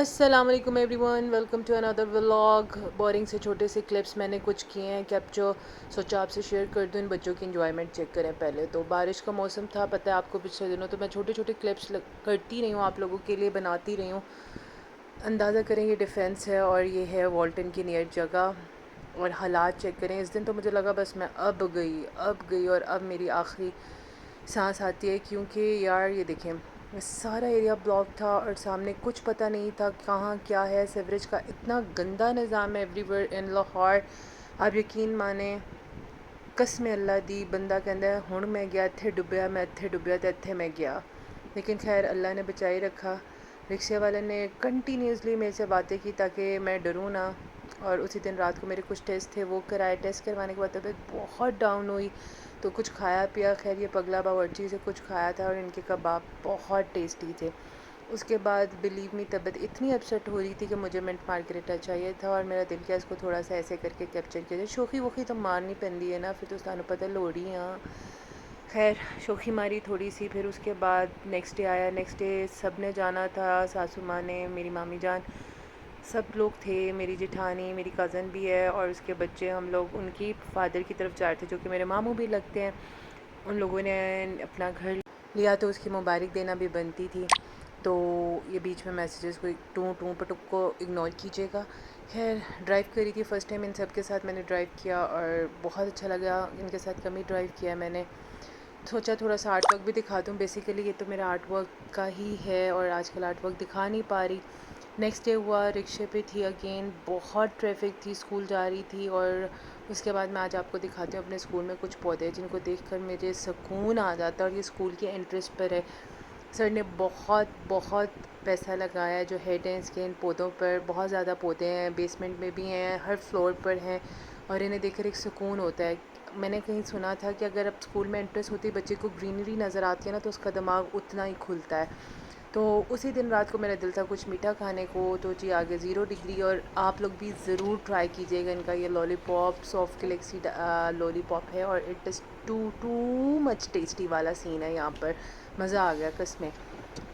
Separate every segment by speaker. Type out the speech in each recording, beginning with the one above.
Speaker 1: السلام علیکم everyone, welcome to another vlog. Boring سے چھوٹے سے کلپس میں نے کچھ کیے ہیں کیپچر، سوچا آپ سے شیئر کر دوں. ان بچوں کی انجوائمنٹ چیک کریں. پہلے تو بارش کا موسم تھا، پتہ ہے آپ کو پچھلے دنوں، تو میں چھوٹے چھوٹے کلپس کرتی رہی ہوں، آپ لوگوں کے لیے بناتی رہی ہوں. اندازہ کریں یہ ڈیفینس ہے اور یہ ہے والٹن کی نیئر جگہ، اور حالات چیک کریں. اس دن تو مجھے لگا بس میں اب گئی اور اب میری آخری سانس آتی ہے، کیونکہ یار یہ دیکھیں سارا ایریا بلاک تھا اور سامنے کچھ پتہ نہیں تھا کہاں کیا ہے. سیوریج کا اتنا گندا نظام ہے ایوری ویئر ان لاہور، آپ یقین مانیں. قسم اللہ دی بندہ کہندا ہے ہن میں گیا اتھے ڈبیا، میں اتھے ڈبیا تے اتھے میں گیا. لیکن خیر اللہ نے بچائی رکھا. رکشے والے نے کنٹینیوسلی میرے سے باتیں کی تاکہ میں ڈروں نہ. اور اسی دن رات کو میرے کچھ ٹیسٹ تھے وہ کرائے. ٹیسٹ کروانے کے بعد طبیعت بہت ڈاؤن ہوئی تو کچھ کھایا پیا. خیر یہ پگلا باورچی سے کچھ کھایا تھا اور ان کے کباب بہت ٹیسٹی تھے. اس کے بعد بلیو می طبیعت اتنی اپسیٹ ہو رہی تھی کہ مجھے منٹ مارگریٹا چاہیے تھا، اور میرا دل کیا اس کو تھوڑا سا ایسے کر کے کیپچر کیا جائے. شوخی ووخی تو مارنی پہنتی ہے نا، پھر تو سانوں پتہ لوڑی ہاں. خیر شوخی ماری تھوڑی سی. پھر اس کے بعد نیکسٹ ڈے آیا. نیکسٹ ڈے سب نے جانا تھا، ساسو ماں نے، میری مامی جان، سب لوگ تھے. میری جٹھانی، میری کزن بھی ہے اور اس کے بچے. ہم لوگ ان کی فادر کی طرف جا رہے تھے جو کہ میرے ماموں بھی لگتے ہیں. ان لوگوں نے اپنا گھر لیا تو اس کی مبارک دینا بھی بنتی تھی. تو یہ بیچ میں میسیجز کو ٹوں پٹک کو اگنور کیجیے گا. خیر ڈرائیو کری تھی فرسٹ ٹائم ان سب کے ساتھ میں نے ڈرائیو کیا اور بہت اچھا لگا. ان کے ساتھ کم ہی ڈرائیو کیا میں نے. سوچا تھوڑا سا آرٹ ورک بھی دکھا دوں. بیسیکلی یہ تو میرا آرٹ ورک کا ہی ہے اور آج کل آرٹ ورک دکھا نہیں پا رہی. نیکسٹ ڈے ہوا، رکشے پہ تھی اگین. بہت ٹریفک تھی، اسکول جا رہی تھی. اور اس کے بعد میں آج آپ کو دکھاتی ہوں اپنے اسکول میں کچھ پودے جن کو دیکھ کر مجھے سکون آ جاتا ہے. اور یہ اسکول کے انٹرسٹ پر ہے. سر نے بہت پیسہ لگایا ہے. جو ہیڈ ہیں اس کے ان پودوں پر، بہت زیادہ پودے ہیں، بیسمنٹ میں بھی ہیں، ہر فلور پر ہیں، اور انہیں دیکھ کر ایک سکون ہوتا ہے. میں نے کہیں سنا تھا کہ اگر اب اسکول میں انٹرسٹ ہوتی ہے بچے کو، گرینری نظر آتی ہے نا، تو اس کا دماغ اتنا ہی کھلتا ہے. تو اسی دن رات کو میرا دل تھا کچھ میٹھا کھانے کو، تو جی آگے 0 ڈگری. اور آپ لوگ بھی ضرور ٹرائی کیجیے گا ان کا یہ لالی پاپ، سافٹ گلیکسی لالی پاپ ہے، اور it is too much tasty والا سین ہے یہاں پر. مزہ آ گیا قسمیں.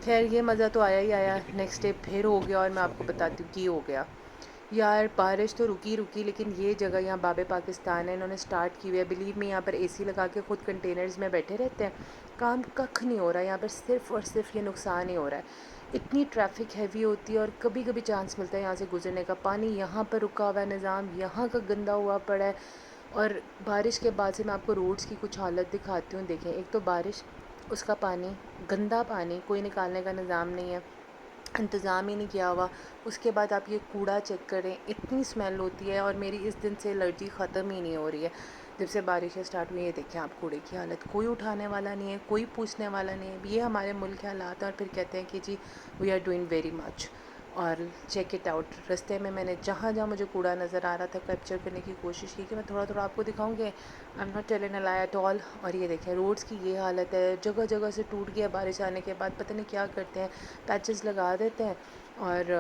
Speaker 1: خیر یہ مزہ تو آیا ہی آیا. نیکسٹ ڈے پھر ہو گیا اور میں آپ کو بتاتی ہوں کی ہو گیا. یار بارش تو رکی لیکن یہ جگہ یہاں باب پاکستان ہے، انہوں نے سٹارٹ کی ہوئی ہے. بلیو میں یہاں پر اے سی لگا کے خود کنٹینرز میں بیٹھے رہتے ہیں. کام ککھ نہیں ہو رہا ہے یہاں پر، صرف اور صرف یہ نقصان ہی ہو رہا ہے. اتنی ٹریفک ہیوی ہوتی ہے اور کبھی کبھی چانس ملتا ہے یہاں سے گزرنے کا. پانی یہاں پر رکا ہوا ہے، نظام یہاں کا گندا ہوا پڑا ہے. اور بارش کے بعد سے میں آپ کو روڈز کی کچھ حالت دکھاتی ہوں. دیکھیں ایک تو بارش، اس کا پانی، گندا پانی، کوئی نکالنے کا نظام نہیں ہے، انتظام ہی نہیں کیا ہوا. اس کے بعد آپ یہ کوڑا چیک کریں، اتنی اسمیل ہوتی ہے. اور میری اس دن سے الرجی ختم ہی نہیں ہو رہی ہے جب سے بارشیں اسٹارٹ ہوئی ہیں. دیکھیں آپ کوڑے کی حالت، کوئی اٹھانے والا نہیں ہے، کوئی پوچھنے والا نہیں ہے. یہ ہمارے ملک کے حالات ہیں. اور پھر کہتے ہیں کہ جی we are doing very much. اور چیک اٹ آؤٹ. رستے میں میں نے جہاں جہاں مجھے کوڑا نظر آ رہا تھا کیپچر کرنے کی کوشش کی کہ میں تھوڑا تھوڑا آپ کو دکھاؤں گی. I am not telling a lie at آل. اور یہ دیکھیں روڈز کی یہ حالت ہے. جگہ جگہ سے ٹوٹ گیا. بارش آنے کے بعد پتہ نہیں کیا کرتے ہیں، پیچز لگا دیتے ہیں اور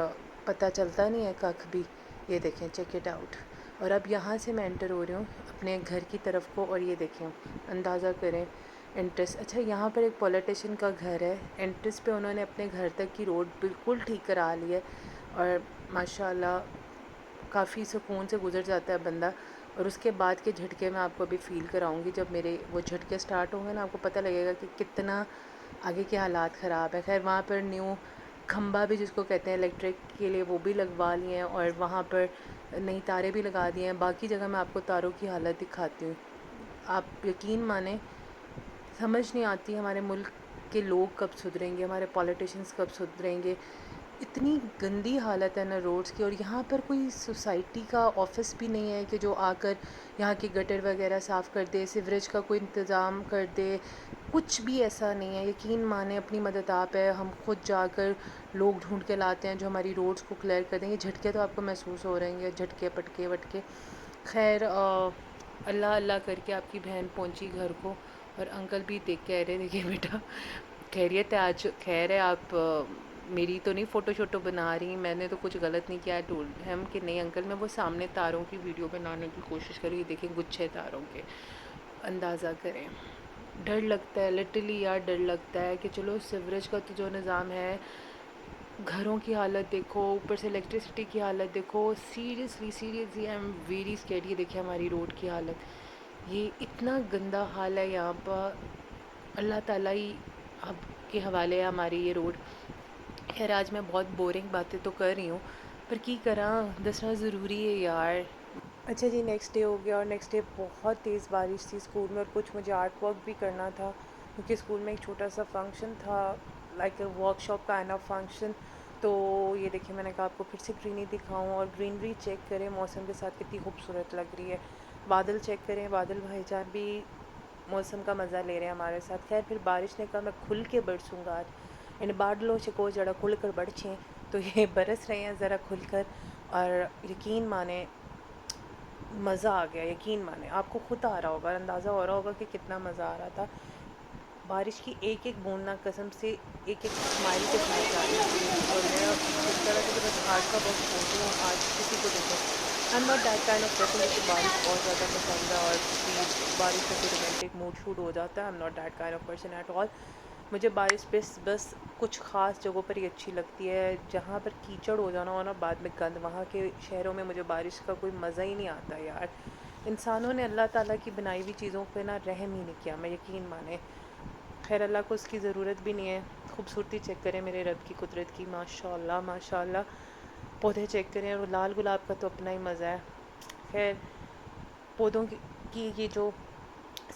Speaker 1: پتہ چلتا نہیں ہے ککھ بھی. یہ دیکھیں چیک اٹ آؤٹ. اور اب یہاں سے میں انٹر ہو رہی ہوں اپنے گھر کی طرف کو. اور یہ دیکھیں اندازہ کریں انٹرس. اچھا یہاں پر ایک پولیٹیشین کا گھر ہے. انٹرس پہ انہوں نے اپنے گھر تک کی روڈ بالکل ٹھیک کرا لی ہے. اور ماشاء اللہ کافی سکون سے گزر جاتا ہے بندہ. اور اس کے بعد کے جھٹکے میں آپ کو ابھی فیل کراؤں گی. جب میرے وہ جھٹکے سٹارٹ ہوں گے نا، آپ کو پتہ لگے گا کہ کتنا آگے کے حالات خراب ہے. خیر وہاں پر نیو کھمبا بھی جس کو کہتے ہیں الیکٹرک کے لیے، وہ بھی لگوا لیے ہیں. اور وہاں پر نئی تاریں بھی لگا دی ہیں. باقی جگہ میں آپ کو تاروں کی حالت دکھاتی ہوں. آپ یقین مانیں سمجھ نہیں آتی ہمارے ملک کے لوگ کب سدھریں گے، ہمارے پولیٹیشنز کب سدھریں گے. اتنی گندی حالت ہے نا روڈز کی. اور یہاں پر کوئی سوسائٹی کا آفس بھی نہیں ہے کہ جو آ کر یہاں کی گٹر وغیرہ صاف کر دے، سیوریج کا کوئی انتظام کر دے. کچھ بھی ایسا نہیں ہے. یقین مانیں اپنی مدد آپ ہے، ہم خود جا کر لوگ ڈھونڈ کے لاتے ہیں جو ہماری روڈز کو کلیئر کر دیں گے. جھٹکے تو آپ کو محسوس ہو رہے ہیں، جھٹکے پٹکے وٹکے. خیر اللہ اللہ کر کے آپ کی بہن پہنچی گھر کو. اور انکل بھی دیکھ کے کہہ رہے دیکھیے بیٹا خیریت ہے آج؟ خیر ہے آپ میری تو نہیں فوٹو شوٹو بنا رہی؟ میں نے تو کچھ غلط نہیں کیا. ٹولڈ ہم کہ نہیں انکل، میں وہ سامنے تاروں کی ویڈیو بنانے کی کوشش کری. دیکھیں گچھے تاروں کے. اندازہ کریں ڈر لگتا ہے لٹرلی یار. ڈر لگتا ہے کہ چلو سیوریج کا تو جو نظام ہے گھروں کی حالت دیکھو، اوپر سے الیکٹریسٹی کی حالت دیکھو. Seriously seriously I am very scared. یہ دیکھیں ہماری روڈ کی حالت، یہ اتنا گندا حال ہے یہاں پر. اللہ تعالیٰ ہی اب کے حوالے ہے ہماری یہ روڈ. خیر آج میں بہت بورنگ باتیں تو کر رہی ہوں، پر کی کراں، دسنا ضروری ہے یار. اچھا جی، نیکسٹ ڈے ہو گیا اور نیکسٹ ڈے بہت تیز بارش تھی اسکول میں، اور کچھ مجھے آرٹ ورک بھی کرنا تھا کیونکہ اسکول میں ایک چھوٹا سا فنکشن تھا، لائک اے ورک شاپ کا اینڈ آف فنکشن. تو یہ دیکھیں میں نے کہا آپ کو پھر سے گرینری دکھاؤں، اور گرینری چیک کریں موسم کے ساتھ کتنی خوبصورت لگ رہی ہے. بادل چیک کریں، بادل بھائی جان بھی موسم کا مزہ لے رہے ہیں ہمارے ساتھ. خیر پھر بارش نے کہا میں کھل کے برسوں گا آج، یعنی بادلوں سے کو جڑا کھل کر برچیں. تو یہ برس رہے ہیں ذرا کھل کر، اور یقین مانیں مزہ آ گیا. یقین مانیں آپ کو خود آ رہا ہوگا، اندازہ ہو رہا ہوگا کہ کتنا مزہ آ رہا تھا. بارش کی ایک ایک بوند نہ قسم سے ایک ایک اسمائل کے ساتھ جا رہی تھی، اور میرا دل کر رہا تھا کہ بس آج کا بس پہنچوں، آج کسی کو دیکھیں. آئی am not that kind of person جس کو بارش بہت زیادہ پسند ہے اور کسی بارش میں کوئی رومانٹک موڈ شوٹ ہو جاتا ہے. I am not that kind of person at all. مجھے بارش بس کچھ خاص جگہوں پر ہی اچھی لگتی ہے، جہاں پر کیچڑ ہو جانا ہو نا بعد میں گند. وہاں کے شہروں میں مجھے بارش کا کوئی مزہ ہی نہیں آتا یار. انسانوں نے اللہ تعالیٰ کی بنائی ہوئی چیزوں پہ نا رحم ہی نہیں کیا، میں یقین مانیں. خیر اللہ کو اس کی ضرورت بھی نہیں ہے. خوبصورتی چیک کریں میرے رب کی قدرت کی، ماشاء اللہ ماشاء اللہ. پودے چیک کریں، اور لال گلاب کا تو اپنا ہی مزہ ہے. خیر پودوں کی یہ جو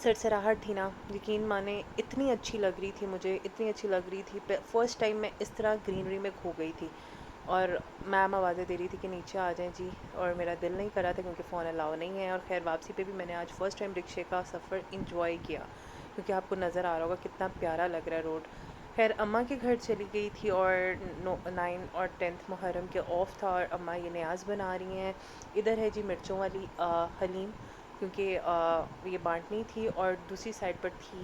Speaker 1: سرسراہٹ تھی نا، یقین مانیں اتنی اچھی لگ رہی تھی مجھے، اتنی اچھی لگ رہی تھی. فرسٹ ٹائم میں اس طرح گرینری میں کھو گئی تھی. اور میم آوازیں دے رہی تھی کہ نیچے آ جائیں جی، اور میرا دل نہیں کر رہا تھا کیونکہ فون الاؤ نہیں ہے. اور خیر واپسی پہ بھی میں نے آج فرسٹ ٹائم رکشے کا سفر انجوائے کیا، کیونکہ آپ کو نظر آ رہا ہوگا کتنا پیارا لگ رہا ہے روڈ. خیر اماں کے گھر چلی گئی تھی، اور 9 اور 10 محرم کے آف تھا، اور اماں یہ نیاز بنا رہی ہیں. ادھر ہے جی مرچوں والی حلیم، کیونکہ یہ بانٹنی تھی. اور دوسری سائڈ پر تھی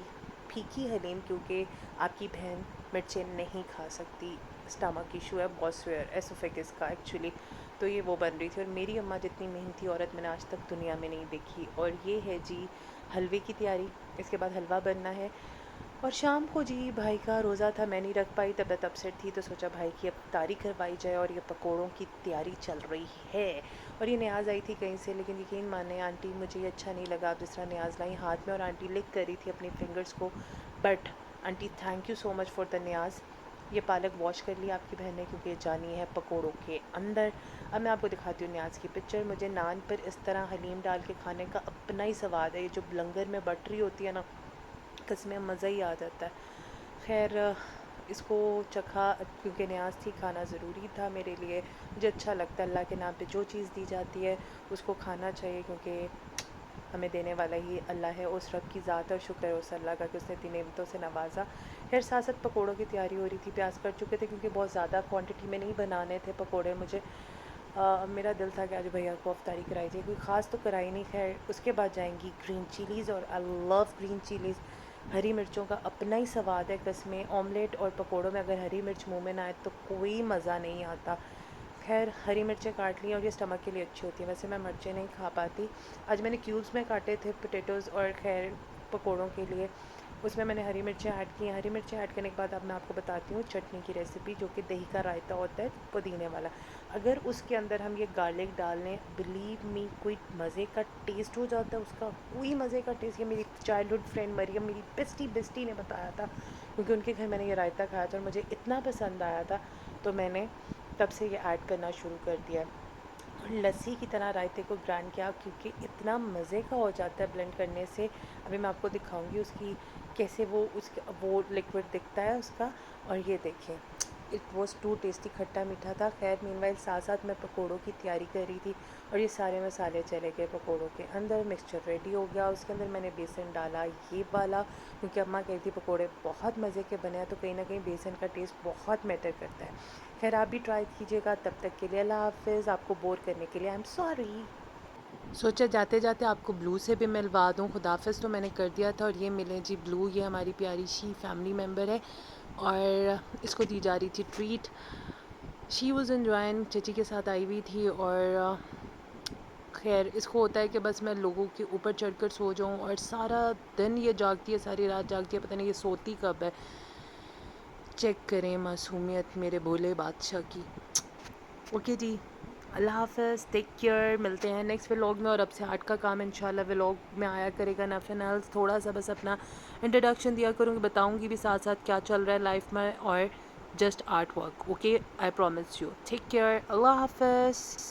Speaker 1: پھیکی حلیم، کیونکہ آپ کی بہن مرچیں نہیں کھا سکتی. اسٹامک ایشو ہے، بہت سویئر ایسوفیگس کا ایکچولی. تو یہ وہ بن رہی تھی، اور میری اماں جتنی محنتی عورت میں نے آج تک دنیا میں نہیں دیکھی. اور یہ ہے جی حلوے کی تیاری، اس کے بعد حلوہ بننا ہے. اور شام کو جی بھائی کا روزہ تھا، میں نہیں رکھ پائی، طبیعت اپسیٹ تھی، تو سوچا بھائی کی اب افطاری کروائی جائے. اور یہ پکوڑوں کی تیاری چل رہی ہے. اور یہ نیاز آئی تھی کہیں سے، لیکن یقین مانیں آنٹی مجھے یہ اچھا نہیں لگا جس طرح نیاز لائیں ہاتھ میں، اور آنٹی لکھ کر رہی تھی اپنی فنگرز کو. But aunty thank you so much for the نیاز. یہ پالک واش کر لی آپ کی بہن نے، کیونکہ یہ جانی ہے پکوڑوں کے اندر. اب میں آپ کو دکھاتی ہوں نیاز کی پکچر. مجھے نان پر اس طرح حلیم ڈال کے کھانے کا اپنا ہی سواد ہے. یہ جو لنگر میں بٹ رہی ہوتی ہے نا، قسمیں مزہ ہی آ جاتا ہے. خیر اس کو چکھا، کیونکہ نیاز تھی، کھانا ضروری تھا میرے لیے. مجھے اچھا لگتا ہے اللہ کے نام پہ جو چیز دی جاتی ہے اس کو کھانا چاہیے، کیونکہ ہمیں دینے والا ہی اللہ ہے. اس رب کی ذات، اور شکر ہے اس اللہ کا کہ اس نے اتنی نعمتوں سے نوازا. خیر ساتھ ساتھ پکوڑوں کی تیاری ہو رہی تھی. پیاز کٹ چکے تھے کیونکہ بہت زیادہ کوانٹٹی میں نہیں بنانے تھے پکوڑے مجھے. میرا دل تھا کہ آج بھیا کو افطاری کرائی جائے، کوئی خاص تو کرائی نہیں. خیر اس کے بعد جائیں گی گرین چیلیز، اور آئی لو گرین چیلیز. ہری مرچوں کا اپنا ہی سواد ہے قسمیں. آملیٹ اور پکوڑوں میں اگر ہری مرچ منہ میں نہ آئے تو کوئی مزہ نہیں آتا. خیر ہری مرچیں کاٹ لی، اور یہ اسٹمک کے لیے اچھی ہوتی ہیں. ویسے میں مرچیں نہیں کھا پاتی. آج میں نے کیوبز میں کاٹے تھے پوٹیٹوز، اور خیر پکوڑوں کے لیے اس میں نے ہری مرچیں ایڈ کی ہیں. ہری مرچیں ایڈ کرنے کے بعد اب میں آپ کو بتاتی ہوں چٹنی کی ریسیپی، جو کہ دہی کا رائتا ہوتا ہے پودینے والا. اگر اس کے اندر ہم یہ گارلک ڈال لیں، بلیو می کوئی مزے کا ٹیسٹ ہو جاتا ہے اس کا، کوئی مزے کا ٹیسٹ. یہ میری چائلڈ ہوڈ فرینڈ مریم، میری بیسٹی نے بتایا تھا، کیونکہ ان کے گھر میں نے یہ رائتا کھایا تھا اور مجھے اتنا پسند آیا تھا، تو میں نے تب سے یہ ایڈ کرنا شروع کر دیا. اور لسی کی طرح رائتے کو گرائنڈ کیا، کیونکہ اتنا مزے کا ہو جاتا ہے بلینڈ کرنے سے. ابھی میں آپ کو دکھاؤں گی اس کی کیسے وہ لکوڈ دکھتا ہے اس کا. اور یہ دیکھیں اٹ واز ٹو ٹیسٹی، کھٹا میٹھا تھا. خیر مین وائل ساتھ ساتھ میں پکوڑوں کی تیاری کر رہی تھی، اور یہ سارے مسالے چلے گئے پکوڑوں کے اندر. مکسچر ریڈی ہو گیا، اس کے اندر میں نے بیسن ڈالا یہ والا، کیونکہ اماں کہتی تھی پکوڑے بہت مزے کے بنے ہیں، تو کہیں نہ کہیں بیسن کا ٹیسٹ بہت میٹر کرتا ہے. خیر آپ بھی ٹرائی کیجیے گا. تب تک کے لیے اللہ حافظ. آپ کو بور کرنے کے لیے آئی ایم سوری. سوچا جاتے جاتے آپ کو بلو سے بھی ملوا دوں. خدافظ تو میں نے کر دیا تھا، اور یہ ملیں جی بلو. یہ ہماری پیاری شی فیملی ممبر ہے، اور اس کو دی جا رہی تھی ٹریٹ. شی واز انجوائنگ، چچی کے ساتھ آئی ہوئی تھی. اور خیر اس کو ہوتا ہے کہ بس میں لوگوں کے اوپر چڑھ کر سو جاؤں، اور سارا دن یہ جاگتی ہے، ساری رات جاگتی ہے، پتہ نہیں یہ سوتی کب ہے. چیک کریں معصومیت میرے بھولے بادشاہ کی. اوکے جی، اللہ حافظ، ٹیک کیئر. ملتے ہیں نیکسٹ ولاگ میں. اور اب سے آرٹ کا کام انشاءاللہ ولاگ میں آیا کرے گا. نفن ایلس تھوڑا سا بس اپنا انٹروڈکشن دیا کروں گی، بتاؤں گی بھی ساتھ ساتھ کیا چل رہا ہے لائف میں، اور just art work. Okay, I promise you. Take care, اللہ حافظ.